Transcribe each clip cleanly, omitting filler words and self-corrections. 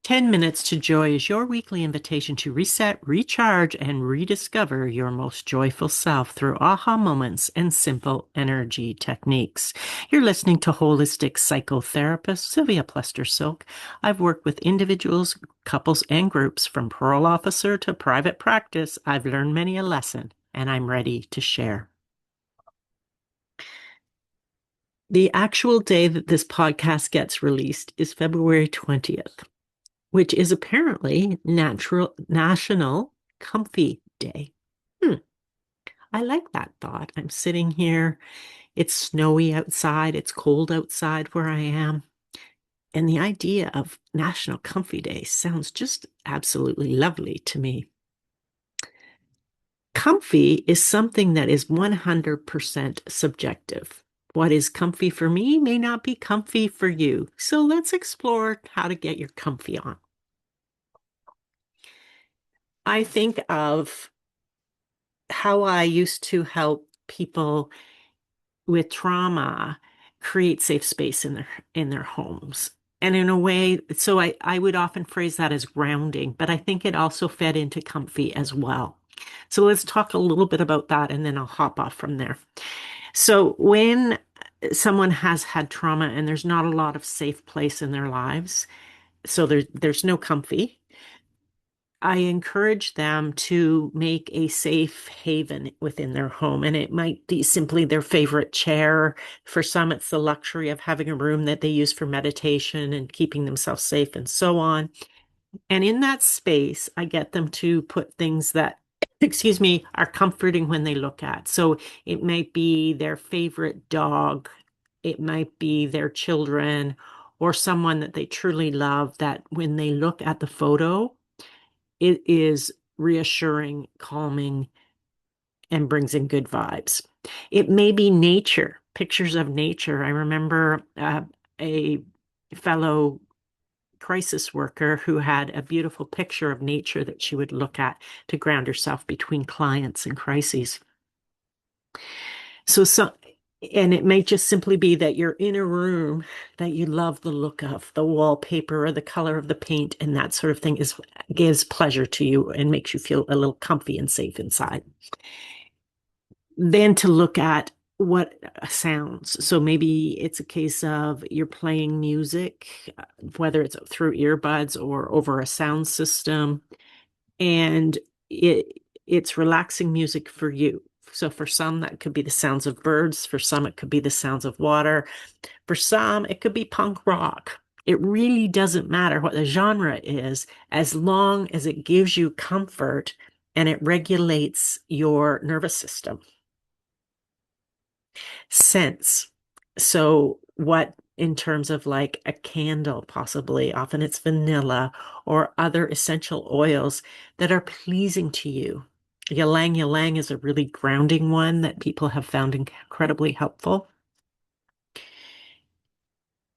10 Minutes to Joy is your weekly invitation to reset, recharge, and rediscover your most joyful self through aha moments and simple energy techniques. You're listening to holistic psychotherapist Sylvia Plester-Silk. I've worked with individuals, couples, and groups from parole officer to private practice. I've learned many a lesson, and I'm ready to share. The actual day that this podcast gets released is February 20th. Which is apparently National Comfy Day. Hmm, I like that thought. I'm sitting here. It's snowy outside. It's cold outside where I am. And the idea of National Comfy Day sounds just absolutely lovely to me. Comfy is something that is 100% subjective. What is comfy for me may not be comfy for you. So let's explore how to get your comfy on. I think of how I used to help people with trauma create safe space in their homes. And in a way, so I would often phrase that as grounding, but I think it also fed into comfy as well. So let's talk a little bit about that and then I'll hop off from there. So when someone has had trauma and there's not a lot of safe place in their lives, so there's no comfy, I encourage them to make a safe haven within their home. And it might be simply their favorite chair. For some, it's the luxury of having a room that they use for meditation and keeping themselves safe and so on. And in that space, I get them to put things that, excuse me, are comforting when they look at. So it might be their favorite dog, it might be their children, or someone that they truly love that when they look at the photo, it is reassuring, calming, and brings in good vibes. It may be nature, pictures of nature. I remember a fellow crisis worker who had a beautiful picture of nature that she would look at to ground herself between clients and crises. So, and it may just simply be that you're in a room that you love the look of, the wallpaper or the color of the paint, and that sort of thing gives pleasure to you and makes you feel a little comfy and safe inside. Then to look at what sounds. So maybe it's a case of you're playing music, whether it's through earbuds or over a sound system, and it it's relaxing music for you. So for some, that could be the sounds of birds. For some, it could be the sounds of water. For some, it could be punk rock. It really doesn't matter what the genre is, as long as it gives you comfort and it regulates your nervous system. Scents. So what in terms of like a candle, possibly, often it's vanilla or other essential oils that are pleasing to you. Ylang ylang is a really grounding one that people have found incredibly helpful.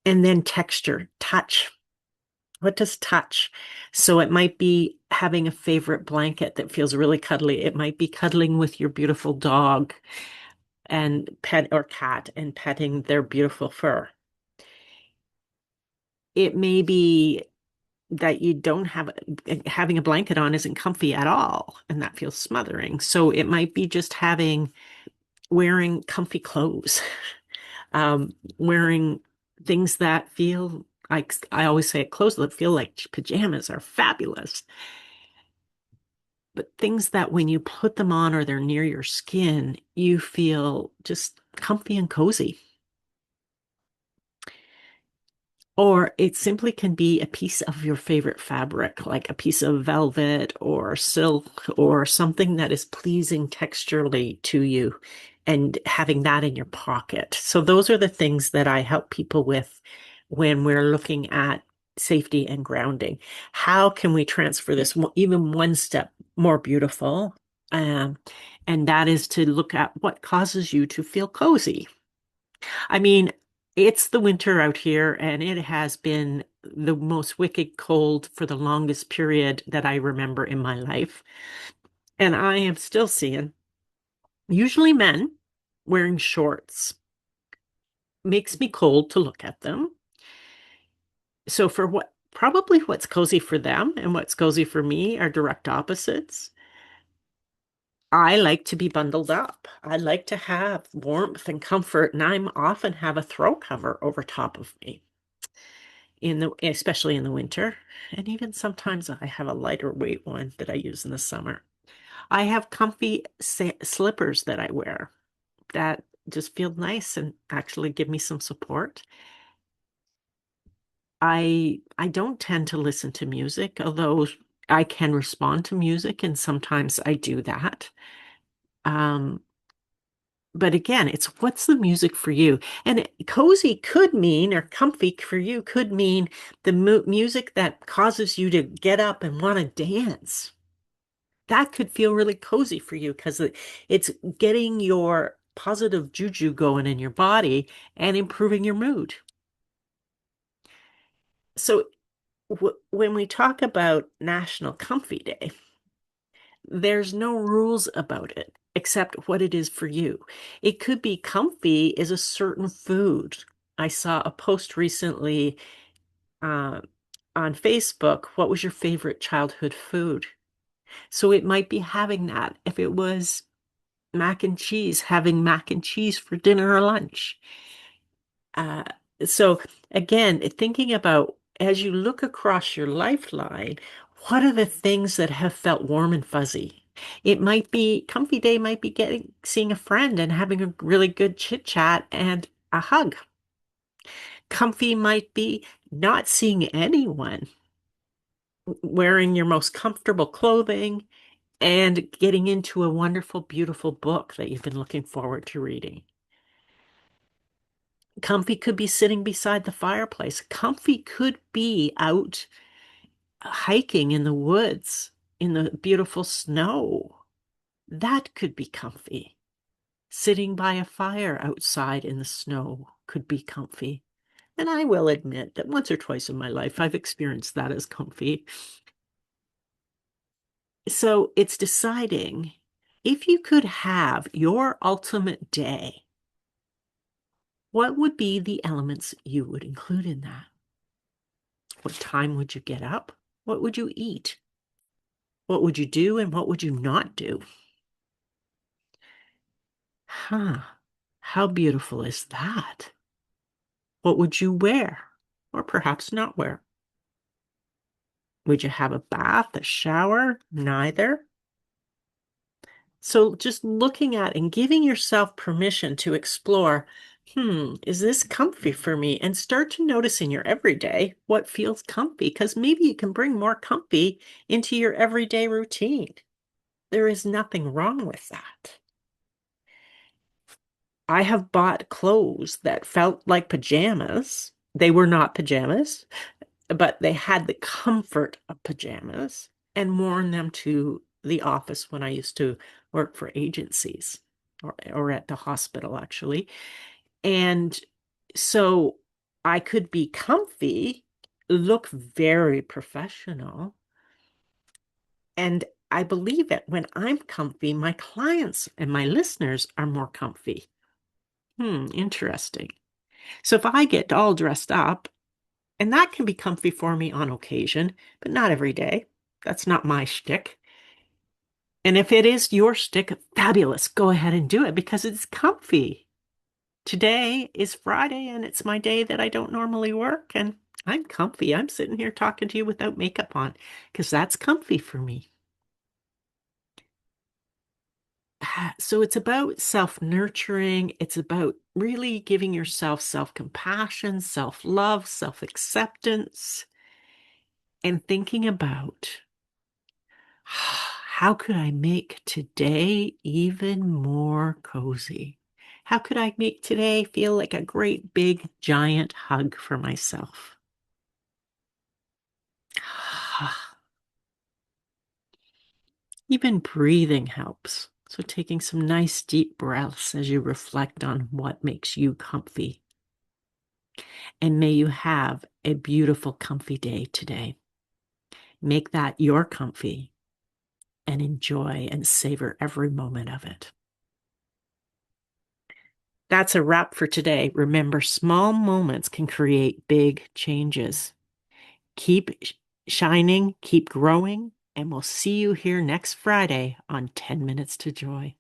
And then texture, touch. What does touch? So it might be having a favorite blanket that feels really cuddly. It might be cuddling with your beautiful dog and pet or cat and petting their beautiful fur. It may be that you don't have having a blanket on isn't comfy at all, and that feels smothering. So it might be just wearing comfy clothes, wearing things that feel like I always say clothes that feel like pajamas are fabulous. But things that when you put them on or they're near your skin, you feel just comfy and cozy. Or it simply can be a piece of your favorite fabric, like a piece of velvet or silk or something that is pleasing texturally to you and having that in your pocket. So those are the things that I help people with when we're looking at safety and grounding. How can we transfer this even one step more beautiful? Um, and that is to look at what causes you to feel cozy. I mean, it's the winter out here, and it has been the most wicked cold for the longest period that I remember in my life. And I am still seeing, usually men, wearing shorts. Makes me cold to look at them. So probably what's cozy for them and what's cozy for me are direct opposites. I like to be bundled up. I like to have warmth and comfort, and I'm often have a throw cover over top of me especially in the winter. And even sometimes I have a lighter weight one that I use in the summer. I have comfy slippers that I wear that just feel nice and actually give me some support. I don't tend to listen to music, although I can respond to music, and sometimes I do that. Um, but again, it's what's the music for you? And cozy could mean, or comfy for you could mean the music that causes you to get up and want to dance. That could feel really cozy for you because it's getting your positive juju going in your body and improving your mood. So when we talk about National Comfy Day, there's no rules about it except what it is for you. It could be comfy is a certain food. I saw a post recently uh, on Facebook. What was your favorite childhood food? So it might be having that. If it was mac and cheese, having mac and cheese for dinner or lunch. Uh, so again, thinking about as you look across your lifeline, what are the things that have felt warm and fuzzy? It might be comfy day, might be seeing a friend and having a really good chit chat and a hug. Comfy might be not seeing anyone, wearing your most comfortable clothing and getting into a wonderful, beautiful book that you've been looking forward to reading. Comfy could be sitting beside the fireplace. Comfy could be out hiking in the woods in the beautiful snow. That could be comfy. Sitting by a fire outside in the snow could be comfy. And I will admit that once or twice in my life, I've experienced that as comfy. So it's deciding if you could have your ultimate day, what would be the elements you would include in that? What time would you get up? What would you eat? What would you do and what would you not do? Huh. How beautiful is that? What would you wear or perhaps not wear? Would you have a bath, a shower? Neither. So just looking at and giving yourself permission to explore, is this comfy for me? And start to notice in your everyday what feels comfy, because maybe you can bring more comfy into your everyday routine. There is nothing wrong with that. I have bought clothes that felt like pajamas. They were not pajamas, but they had the comfort of pajamas and worn them to the office when I used to work for agencies or at the hospital, actually. And so I could be comfy, look very professional. And I believe that when I'm comfy, my clients and my listeners are more comfy. Interesting. So if I get all dressed up, and that can be comfy for me on occasion, but not every day. That's not my shtick. And if it is your shtick, fabulous. Go ahead and do it because it's comfy. Today is Friday and it's my day that I don't normally work, and I'm comfy. I'm sitting here talking to you without makeup on because that's comfy for me. So it's about self-nurturing. It's about really giving yourself self-compassion, self-love, self-acceptance, and thinking about how could I make today even more cozy? How could I make today feel like a great big giant hug for myself? Even breathing helps. So, taking some nice deep breaths as you reflect on what makes you comfy. And may you have a beautiful, comfy day today. Make that your comfy and enjoy and savor every moment of it. That's a wrap for today. Remember, small moments can create big changes. Keep shining, keep growing, and we'll see you here next Friday on 10 Minutes to Joy.